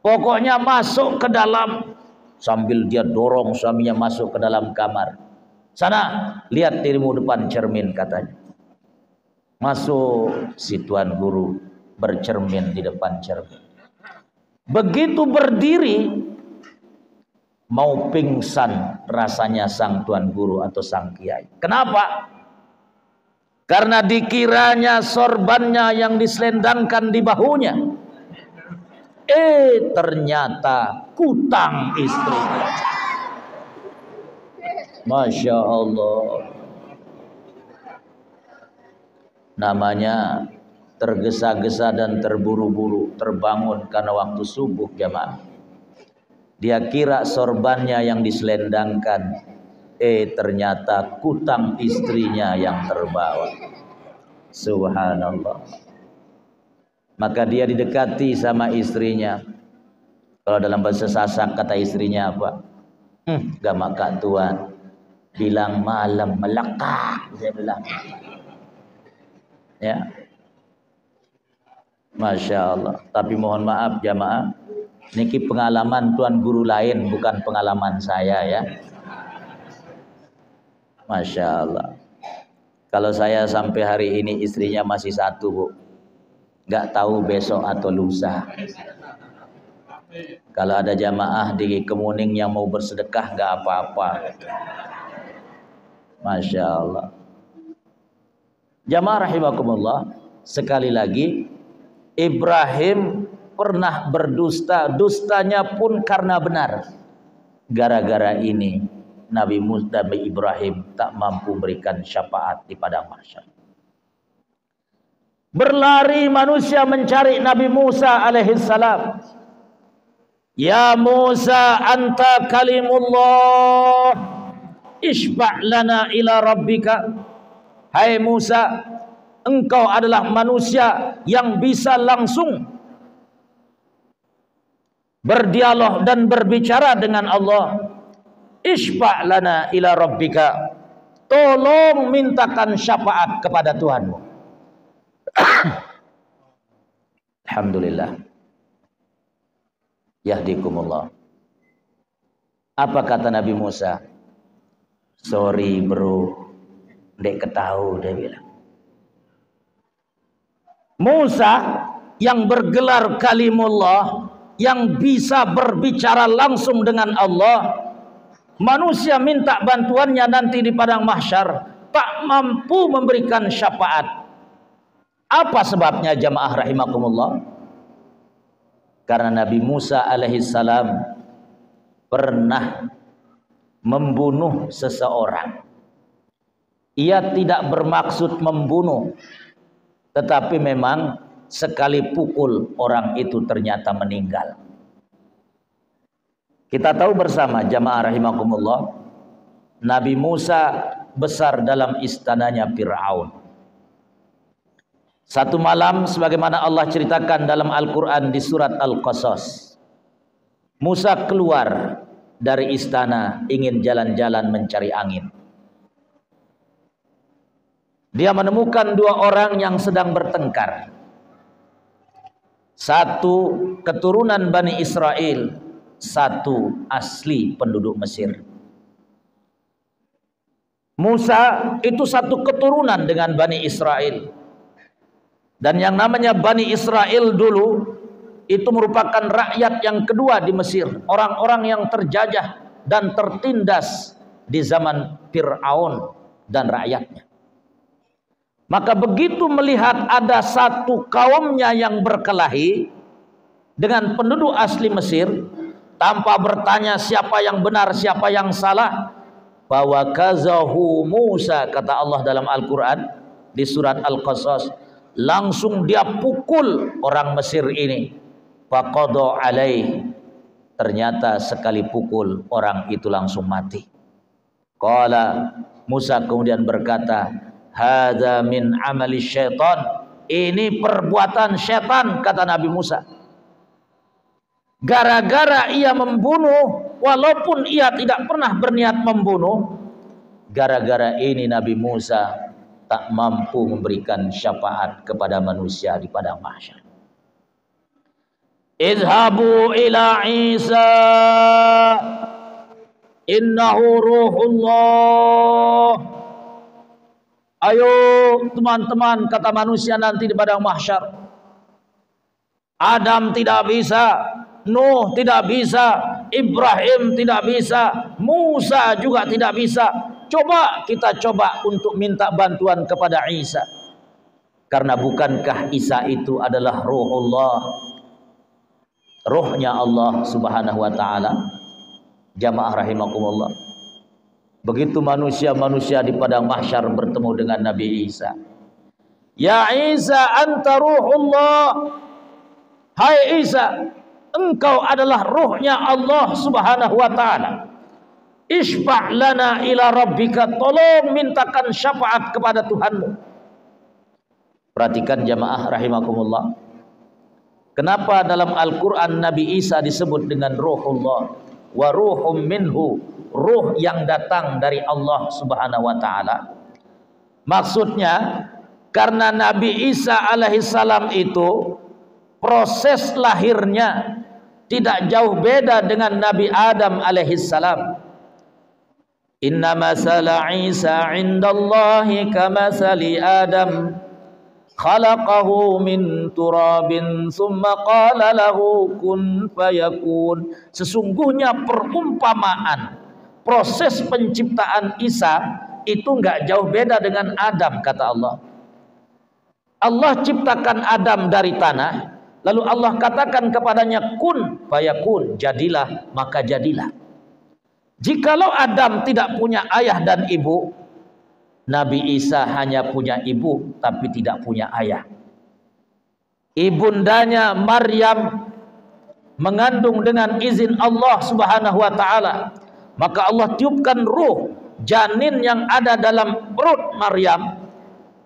Pokoknya masuk ke dalam, sambil dia dorong suaminya masuk ke dalam kamar. Sana, lihat dirimu depan cermin, katanya. Masuk si tuan guru bercermin di depan cermin. Begitu berdiri, mau pingsan rasanya sang tuan guru atau sang kiai. Kenapa? Karena dikiranya sorbannya yang diselendangkan di bahunya, ternyata kutang istri. Masya Allah. Namanya tergesa-gesa dan terburu-buru, terbangun karena waktu subuh jamaah. Dia kira sorbannya yang diselendangkan, ternyata kutang istrinya yang terbawa. Subhanallah. Maka dia didekati sama istrinya. Kalau dalam bahasa Sasak kata istrinya apa? Gak maka tuan, bilang malam melekat, saya bilang. Ya, Masya Allah. Tapi mohon maaf jamaah, niki pengalaman tuan guru lain, bukan pengalaman saya ya. Masya Allah. Kalau saya sampai hari ini istrinya masih satu, Bu. Gak tahu besok atau lusa. Kalau ada jamaah di Kemuning yang mau bersedekah gak apa-apa. Masya Allah. Jamaah rahimakumullah, sekali lagi Ibrahim pernah berdusta, dustanya pun karena benar. Gara-gara ini Nabi Ibrahim tak mampu memberikan syafaat di padang mahsyar. Berlari manusia mencari Nabi Musa alaihissalam. Ya Musa, anta kalimullah, isba' lana ila rabbika. Hai Musa, engkau adalah manusia yang bisa langsung berdialog dan berbicara dengan Allah. Isba' lana ila rabbika, tolong mintakan syafaat kepada Tuhanmu. Alhamdulillah. Yahdikumullah. Apa kata Nabi Musa? Sorry bro, ndek ketahu, dia bilang. Musa yang bergelar kalimullah, yang bisa berbicara langsung dengan Allah, manusia minta bantuannya nanti di padang mahsyar, tak mampu memberikan syafaat. Apa sebabnya jamaah rahimakumullah? Karena Nabi Musa alaihissalam pernah membunuh seseorang. Ia tidak bermaksud membunuh, tetapi memang sekali pukul orang itu ternyata meninggal. Kita tahu bersama jamaah rahimakumullah, Nabi Musa besar dalam istananya Fir'aun. Satu malam sebagaimana Allah ceritakan dalam Al-Quran di surat Al-Qasas, Musa keluar dari istana ingin jalan-jalan mencari angin. Dia menemukan dua orang yang sedang bertengkar. Satu keturunan Bani Israel, satu asli penduduk Mesir. Musa itu satu keturunan dengan Bani Israel. Dan yang namanya Bani Israel dulu itu merupakan rakyat yang kedua di Mesir, orang-orang yang terjajah dan tertindas di zaman Fir'aun dan rakyatnya. Maka begitu melihat ada satu kaumnya yang berkelahi dengan penduduk asli Mesir, tanpa bertanya siapa yang benar, siapa yang salah, bahwa kazahu Musa, kata Allah dalam Al-Quran di surat Al-Qasas, langsung dia pukul orang Mesir ini. Faqada alaih, ternyata sekali pukul orang itu langsung mati. Qala, Musa kemudian berkata, hadza min amali syaitan, ini perbuatan syaitan, kata Nabi Musa. Gara-gara ia membunuh, walaupun ia tidak pernah berniat membunuh, gara-gara ini Nabi Musa tak mampu memberikan syafaat kepada manusia di padang mahsyar. Idhabu ila Isa innahu ruhullah. Ayo teman-teman, kata manusia nanti di padang mahsyar. Adam tidak bisa, Nuh tidak bisa, Ibrahim tidak bisa, Musa juga tidak bisa. Coba kita coba untuk minta bantuan kepada Isa. Karena bukankah Isa itu adalah ruhullah, ruhnya Allah subhanahu wa ta'ala. Jamaah rahimakumullah. Begitu manusia-manusia di padang mahsyar bertemu dengan Nabi Isa. Ya Isa anta ruhullah. Hai Isa, engkau adalah ruhnya Allah subhanahu wa ta'ala. Isfa' lana ila rabbika. Tolong mintakan syafaat kepada Tuhanmu. Perhatikan jamaah rahimakumullah. Kenapa dalam Al-Quran Nabi Isa disebut dengan ruhullah? Wa ruhum minhu, ruh yang datang dari Allah subhanahu wa ta'ala. Maksudnya karena Nabi Isa alaihissalam itu proses lahirnya tidak jauh beda dengan Nabi Adam alaihissalam. Inna masala Isa indallahi kamasali Adam khalaqahu min turabin summa qala lahu kun fayakun. Sesungguhnya perumpamaan proses penciptaan Isa itu enggak jauh beda dengan Adam, kata Allah. Allah ciptakan Adam dari tanah, lalu Allah katakan kepadanya kun fayakun, jadilah maka jadilah. Jikalau Adam tidak punya ayah dan ibu, Nabi Isa hanya punya ibu tapi tidak punya ayah. Ibundanya Maryam mengandung dengan izin Allah subhanahu wa ta'ala. Maka Allah tiupkan ruh janin yang ada dalam perut Maryam.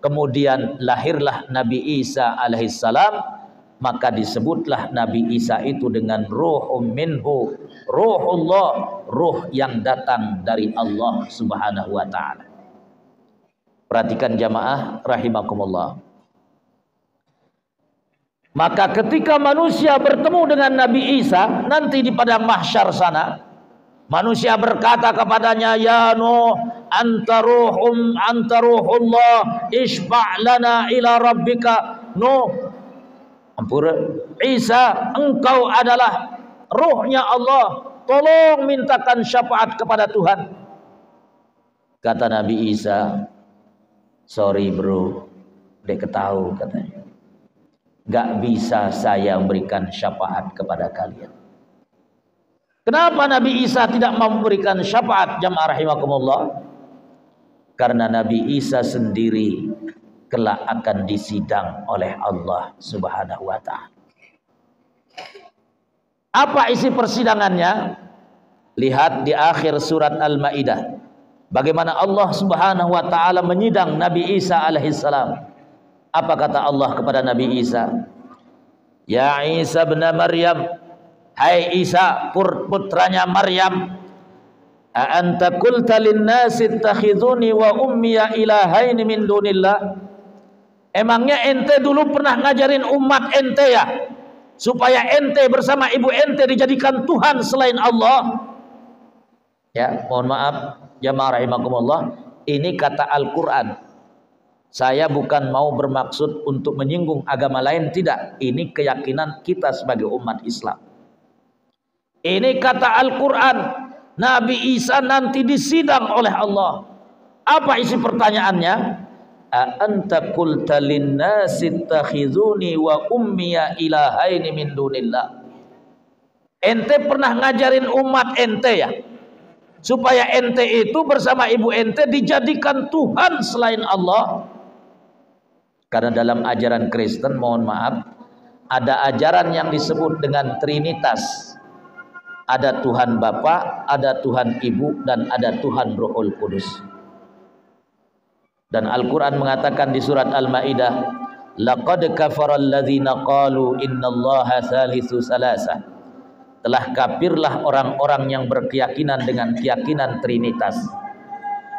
Kemudian lahirlah Nabi Isa alaihissalam. Maka disebutlah Nabi Isa itu dengan ruhum minhu, ruhullah, ruh yang datang dari Allah subhanahu wa ta'ala. Perhatikan jamaah rahimakumullah. Maka ketika manusia bertemu dengan Nabi Isa nanti di padang mahsyar sana, manusia berkata kepadanya, ya Nuh anta ruhullah isfa' lana ila rabbika. Nuh, ampura, Isa, engkau adalah ruhnya Allah, tolong mintakan syafaat kepada Tuhan. Kata Nabi Isa, sorry bro, dek ketahu, katanya, gak bisa saya memberikan syafaat kepada kalian. Kenapa Nabi Isa tidak memberikan syafaat, jamaah rahimakumullah? Karena Nabi Isa sendiri kelak akan disidang oleh Allah subhanahu wa ta'ala. Apa isi persidangannya? Lihat di akhir surat Al-Maidah, bagaimana Allah subhanahu wa ta'ala menyidang Nabi Isa alaihissalam. Apa kata Allah kepada Nabi Isa? Ya Isa bin Maryam, hai Isa putranya Maryam, a anta qulta lin-nasi ittakhiduni wa ummiya ilahaini min dunillah. Emangnya ente dulu pernah ngajarin umat ente ya, supaya ente bersama ibu ente dijadikan Tuhan selain Allah? Ya, mohon maaf jamaah rahimakumullah, ini kata Al-Quran. Saya bukan mau bermaksud untuk menyinggung agama lain, tidak. Ini keyakinan kita sebagai umat Islam. Ini kata Al-Quran. Nabi Isa nanti disidang oleh Allah. Apa isi pertanyaannya? A anta qulta lin-nasi ittakhizuni wa ummiya ilahaini min dunillah. Ente pernah ngajarin umat ente ya, supaya ente itu bersama ibu ente dijadikan Tuhan selain Allah. Karena dalam ajaran Kristen, mohon maaf, ada ajaran yang disebut dengan Trinitas. Ada Tuhan Bapa, ada Tuhan Ibu, dan ada Tuhan Ruhul Kudus. Dan Al-Quran mengatakan di surat Al-Maidah, laqad kafara alladzina qalu innallaha thalithu salasa. Telah kafirlah orang-orang yang berkeyakinan dengan keyakinan Trinitas.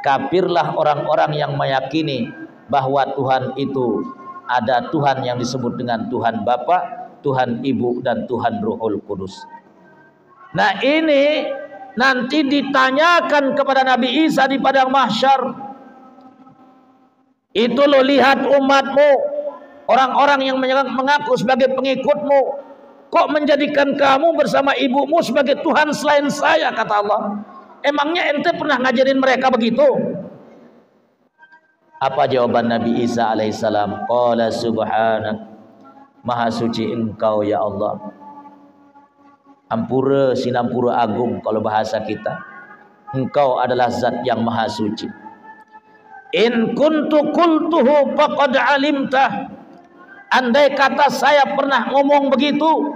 Kafirlah orang-orang yang meyakini bahwa Tuhan itu ada Tuhan yang disebut dengan Tuhan Bapa, Tuhan Ibu dan Tuhan Ruhul Kudus. Nah ini nanti ditanyakan kepada Nabi Isa di padang mahsyar. Itu lo lihat umatmu, orang-orang yang mengaku sebagai pengikutmu, kok menjadikan kamu bersama ibumu sebagai Tuhan selain saya, kata Allah. Emangnya ente pernah ngajarin mereka begitu? Apa jawaban Nabi Isa alaihissalam? Qala subhanak, maha suci engkau ya Allah. Ampura sinampura agung kalau bahasa kita. Engkau adalah zat yang maha suci. In kuntu qultuhu faqad alimtah. Andai kata saya pernah ngomong begitu,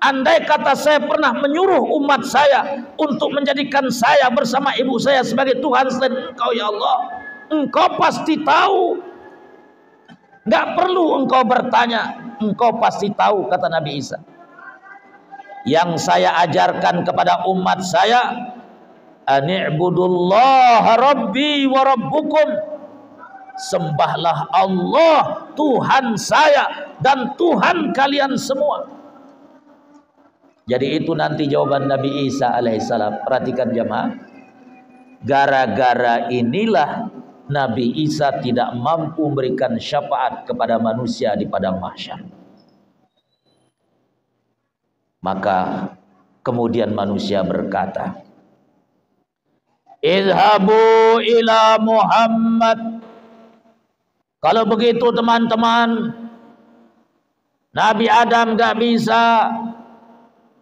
andai kata saya pernah menyuruh umat saya untuk menjadikan saya bersama ibu saya sebagai Tuhan selain engkau ya Allah, engkau pasti tahu. Enggak perlu engkau bertanya, engkau pasti tahu, kata Nabi Isa. Yang saya ajarkan kepada umat saya, ani'budullaha rabbi wa rabbukum, sembahlah Allah Tuhan saya dan Tuhan kalian semua. Jadi itu nanti jawaban Nabi Isa alaihissalam. Perhatikan jemaah, gara-gara inilah Nabi Isa tidak mampu memberikan syafaat kepada manusia di padang mahsyar. Maka kemudian manusia berkata, izhabu ila Muhammad. Kalau begitu teman-teman, Nabi Adam gak bisa,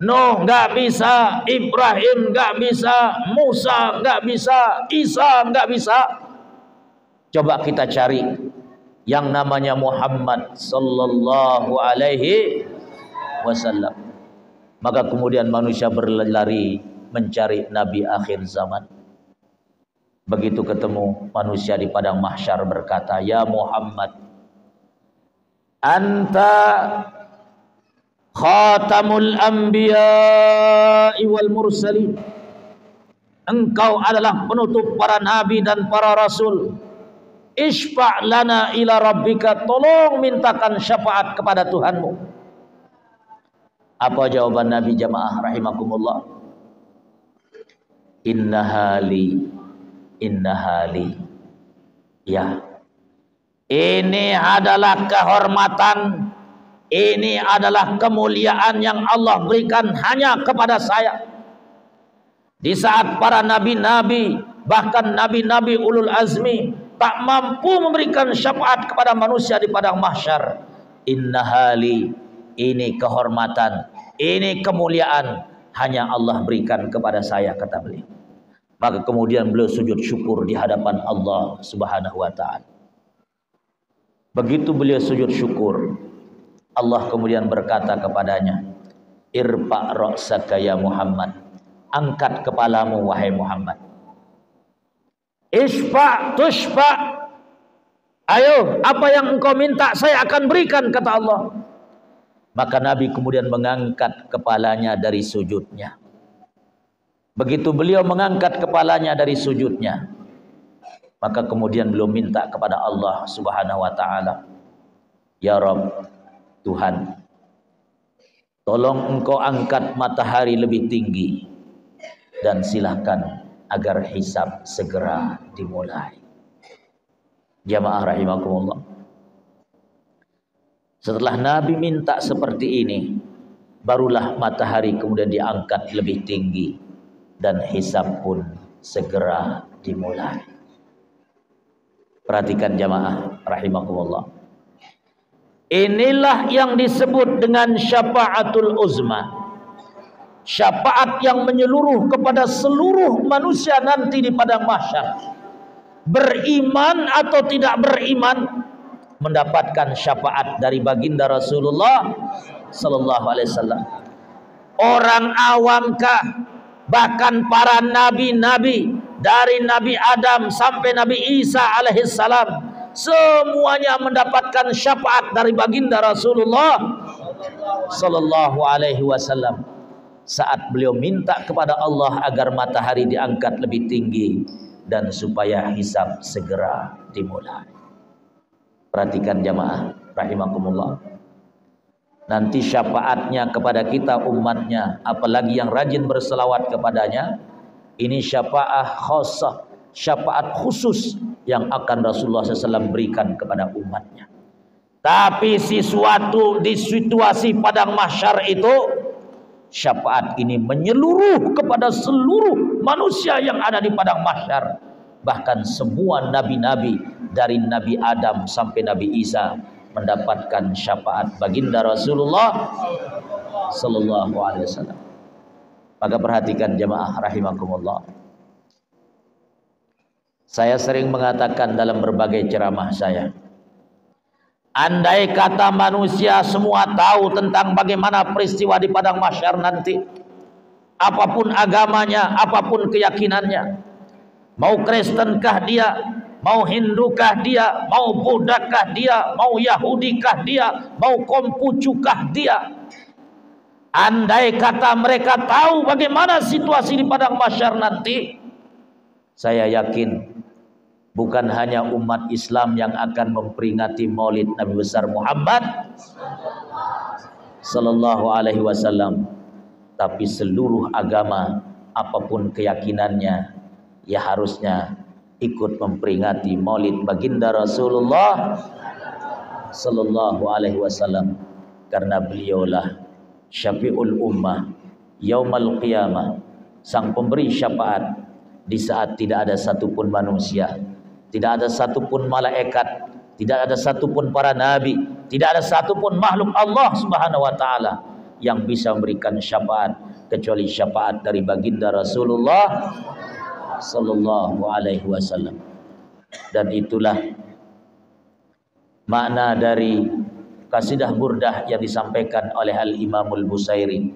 Nuh gak bisa, Ibrahim gak bisa, Musa gak bisa, Isa gak bisa. Coba kita cari yang namanya Muhammad sallallahu alaihi wasallam. Maka kemudian manusia berlari mencari Nabi akhir zaman. Begitu ketemu manusia di padang mahsyar berkata, ya Muhammad, anta khatamul anbiya'i wal mursalin. Engkau adalah penutup para nabi dan para rasul. Ishfa' lana ila rabbika, tolong mintakan syafaat kepada Tuhanmu. Apa jawaban Nabi jamaah rahimakumullah? Innahali, innahali. Ya, ini adalah kehormatan, ini adalah kemuliaan yang Allah berikan hanya kepada saya. Di saat para nabi-nabi, bahkan nabi-nabi ulul azmi tak mampu memberikan syafaat kepada manusia di padang mahsyar. Innahali, ini kehormatan, ini kemuliaan hanya Allah berikan kepada saya, kata beliau. Maka kemudian beliau sujud syukur di hadapan Allah Subhanahu wa ta'ala. Begitu beliau sujud syukur, Allah kemudian berkata kepadanya, irfa' ra'saka ya Muhammad, angkat kepalamu wahai Muhammad. Isfa' tushfa', ayo apa yang engkau minta saya akan berikan, kata Allah. Maka Nabi kemudian mengangkat kepalanya dari sujudnya. Begitu beliau mengangkat kepalanya dari sujudnya, maka kemudian beliau minta kepada Allah Subhanahu wa ta'ala, ya Rabb, Tuhan, tolong engkau angkat matahari lebih tinggi dan silahkan agar hisab segera dimulai. Jamaah rahimakumullah. Setelah Nabi minta seperti ini, barulah matahari kemudian diangkat lebih tinggi dan hisab pun segera dimulai. Perhatikan jamaah rahimakumullah. Inilah yang disebut dengan syafaatul uzma. Syafaat yang menyeluruh kepada seluruh manusia nanti di padang mahsyar. Beriman atau tidak beriman, mendapatkan syafaat dari baginda Rasulullah sallallahu alaihi wasallam. Orang awamkah, bahkan para nabi-nabi dari Nabi Adam sampai Nabi Isa alaihissalam, semuanya mendapatkan syafaat dari baginda Rasulullah sallallahu alaihi wasallam saat beliau minta kepada Allah agar matahari diangkat lebih tinggi dan supaya hisab segera dimulai. Perhatikan jamaah rahimakumullah. nanti syafaatnya kepada kita umatnya, apalagi yang rajin berselawat kepadanya, ini syafaat khusus, syafaat khusus yang akan Rasulullah SAW berikan kepada umatnya. Tapi di situasi padang mahsyar itu, syafaat ini menyeluruh kepada seluruh manusia yang ada di padang mahsyar, bahkan semua nabi-nabi dari Nabi Adam sampai Nabi Isa mendapatkan syafaat baginda Rasulullah sallallahu alaihi wasallam. Maka perhatikan jemaah rahimakumullah. Saya sering mengatakan dalam berbagai ceramah saya, andai kata manusia semua tahu tentang bagaimana peristiwa di padang mahsyar nanti, apapun agamanya, apapun keyakinannya, mau Kristenkah dia, mau Hindukah dia, mau Buddhakah dia, mau Yahudikah dia, mau Konghucukah dia, andai kata mereka tahu bagaimana situasi di padang mahsyar nanti, saya yakin bukan hanya umat Islam yang akan memperingati Maulid Nabi besar Muhammad sallallahu alaihi wasallam, tapi seluruh agama apapun keyakinannya, ya harusnya ikut memperingati Maulid baginda Rasulullah sallallahu alaihi wasallam, karena beliaulah syafi'ul ummah yaumal qiyamah, sang pemberi syafaat di saat tidak ada satupun manusia, tidak ada satupun malaikat, tidak ada satupun para nabi, tidak ada satupun makhluk Allah Subhanahu wa taala yang bisa memberikan syafaat kecuali syafaat dari baginda Rasulullah sallallahu alaihi wasallam. Dan itulah makna dari kasidah burdah yang disampaikan oleh Al-Imamul Busairi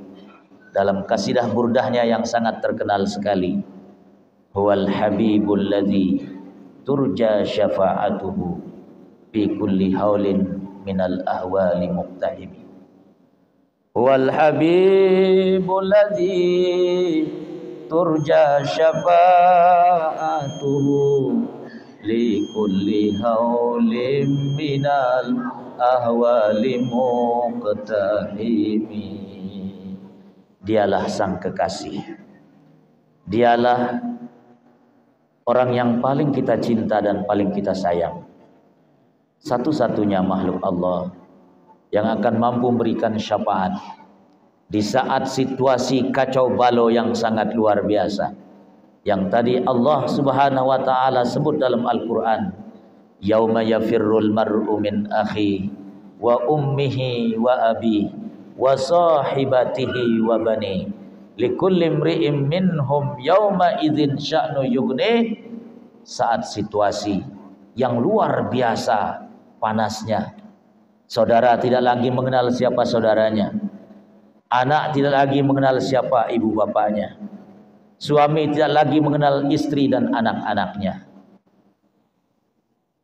dalam kasidah burdahnya yang sangat terkenal sekali. Huwal habibul ladzi turja syafa'atuhu fi kulli haulin minal ahwali muqtahimi. Huwal habibul ladzi turja syafa'atuhu li kulli haulin minal ahwali muqtahimi. Dialah sang kekasih, dialah orang yang paling kita cinta dan paling kita sayang, satu-satunya makhluk Allah yang akan mampu memberikan syafaat di saat situasi kacau balau yang sangat luar biasa, yang tadi Allah Subhanahu wa taala sebut dalam Al-Qur'an, yauma yafirrul mar'u min akhi wa ummihi wa abi wa sahibatihi wa bani likulli imri'in minhum yauma idzin sya'nu yughni. Saat situasi yang luar biasa panasnya, saudara tidak lagi mengenal siapa saudaranya, anak tidak lagi mengenal siapa ibu bapaknya, suami tidak lagi mengenal istri dan anak-anaknya,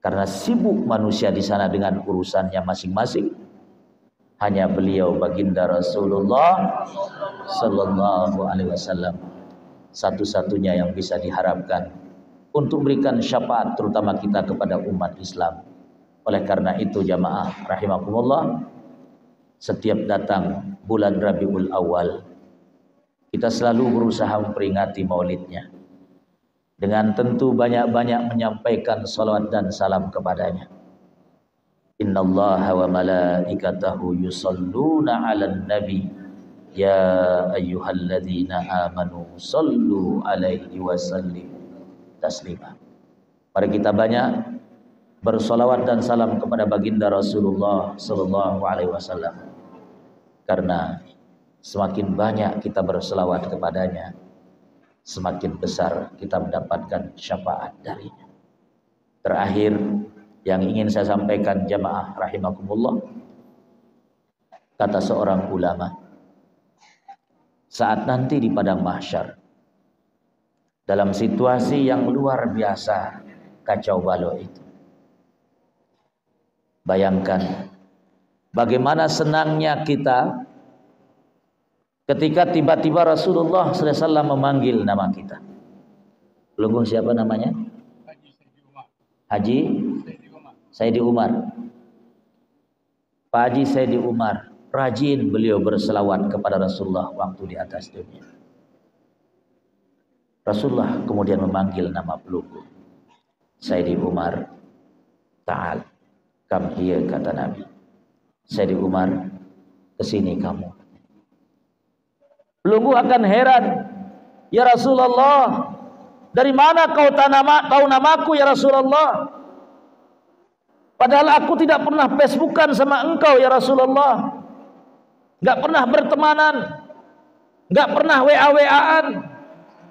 karena sibuk manusia di sana dengan urusannya masing-masing. Hanya beliau baginda Rasulullah sallallahu alaihi wasallam satu-satunya yang bisa diharapkan untuk berikan syafaat terutama kita kepada umat Islam. Oleh karena itu jamaah rahimakumullah, setiap datang bulan Rabiul Awal kita selalu berusaha memperingati maulidnya dengan tentu banyak-banyak menyampaikan salawat dan salam kepadanya. Innallaha wa malaikatahu yusalluna 'alan nabi ya ayyuhalladzina amanu sallu 'alaihi wa sallimu taslima. Mari kita banyak bersolawat dan salam kepada baginda Rasulullah sallallahu alaihi wasallam, karena semakin banyak kita berselawat kepadanya, semakin besar kita mendapatkan syafaat darinya. Terakhir yang ingin saya sampaikan jamaah rahimakumullah, kata seorang ulama, saat nanti di padang mahsyar dalam situasi yang luar biasa kacau balau itu, bayangkan bagaimana senangnya kita ketika tiba-tiba Rasulullah SAW memanggil nama kita. Lugu siapa namanya? Haji Saidi Umar. Pak Haji Saidi Umar, rajin beliau berselawat kepada Rasulullah waktu di atas dunia. Rasulullah kemudian memanggil nama pelunggu. Sayyidi Umar, ta'al, kam hiya, kata Nabi. Sayyidi Umar, kesini kamu. Pelunggu akan heran, ya Rasulullah, dari mana kau tahu namaku ya Rasulullah? Padahal aku tidak pernah Facebookan sama engkau ya Rasulullah. Enggak pernah bertemanan, enggak pernah WA-WA-an.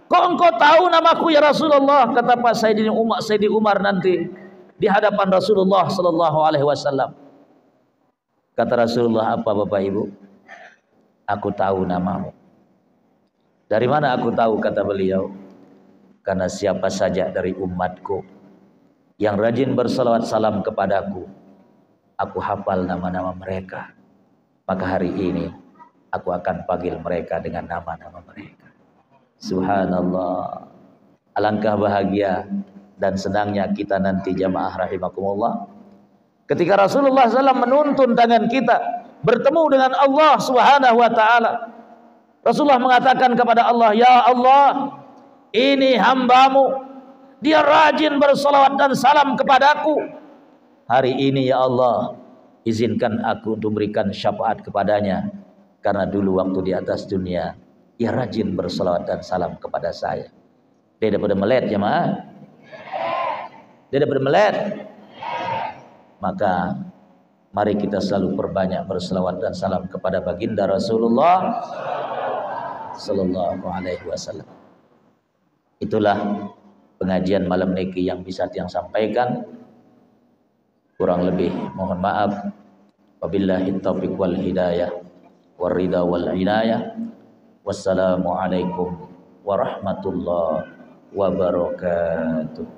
Kok engkau tahu namaku ya Rasulullah? Kata Pak Sayyidi Umar nanti di hadapan Rasulullah sallallahu alaihi wasallam. Kata Rasulullah, apa Bapak Ibu? Aku tahu namamu. Dari mana aku tahu? Kata beliau, karena siapa saja dari umatku yang rajin bersalawat salam kepadaku, aku hafal nama-nama mereka. Maka hari ini aku akan panggil mereka dengan nama-nama mereka. Subhanallah. Alangkah bahagia dan senangnya kita nanti jamaah rahimakumullah, ketika Rasulullah SAW menuntun tangan kita bertemu dengan Allah Subhanahu wa ta'ala. Rasulullah mengatakan kepada Allah, ya Allah, ini hambamu, dia rajin bersalawat dan salam kepadaku. Hari ini ya Allah, izinkan aku untuk memberikan syafaat kepadanya, karena dulu waktu di atas dunia ia rajin bersalawat dan salam kepada saya. Dia daripada melet jemaah, dia daripada melet. Maka mari kita selalu perbanyak bersalawat dan salam kepada baginda Rasulullah sallallahu alaihi wasallam. Itulah pengajian malam niki yang bisa tiang sampaikan. Kurang lebih mohon maaf. Wabillahi taufiq wal hidayah wal ridha wal inayah. Wassalamualaikum warahmatullahi wabarakatuh.